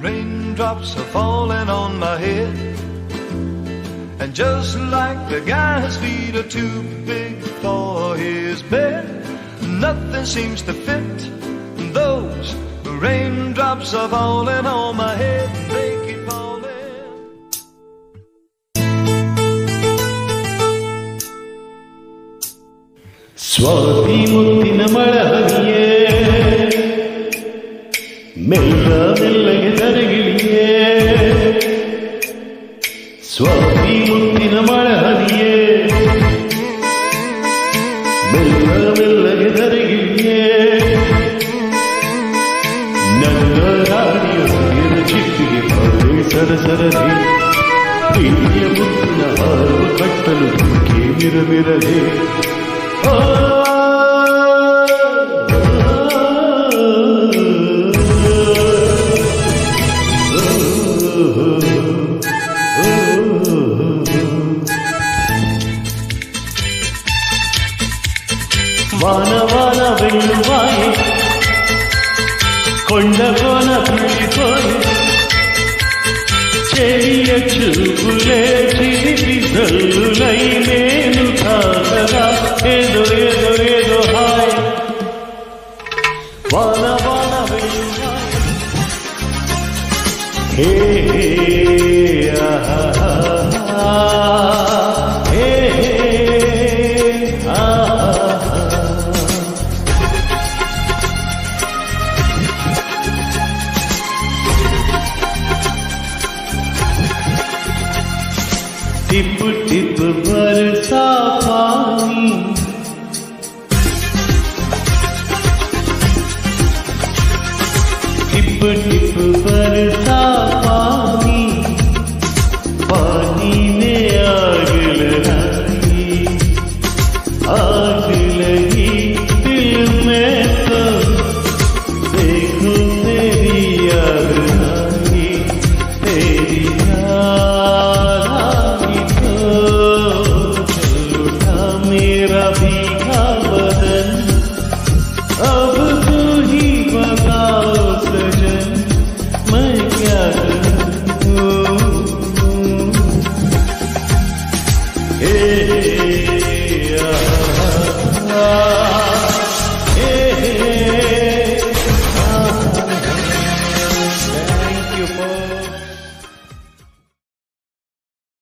Raindrops are falling on my head, and just like the guy's feet are too big for his bed, nothing seems to fit. Those raindrops are falling on my head, they keep falling. Swati ಮುತ್ತಿನ ಮಳಹನಿಯೇ, ಮೆಲ್ಲ ಮೆಲ್ಲಗೆ ತರಗಿಳಿಯೇ. ಸ್ವಾತಿ ಮುತ್ತಿನ ಮಳಹನಿಯೇ, ಮೆಲ್ಲ ಮೆಲ್ಲಗೆ ತರಗಿಳಿಯೇ. ನನ್ನ ರಾಣಿಯ ಸರಿಯದ ಚಿಟ್ಟಿಗೆ ಪಾದೆ ಸರಸರದೆ, ಪ್ರೀತಿಯ ಮುತ್ತಿನ ಹಾರು ಕಟ್ಟಲು ತುಮಕೆ ಮಿರಮಿರದೆ. వానవాన వెల్లువాయి, కొండ కోన పిల్లిపోయి, చెలియ చూపులే చిలిపి జల్లులై నేను తాగగా ఏదో ఏదో ఏదో హాయ్. వానవాన వెల్లువాయి, హే ఆహా హే टिप टिप बरसा पानी, टिप टिप बरसा पानी, पानी ने आग लगाई, आग लगी दिल में तो देखो तेरी याद आई, तेरी मेरा भीगा बदन, अब तू ही बताओ सजन, मैं क्या करूं. हे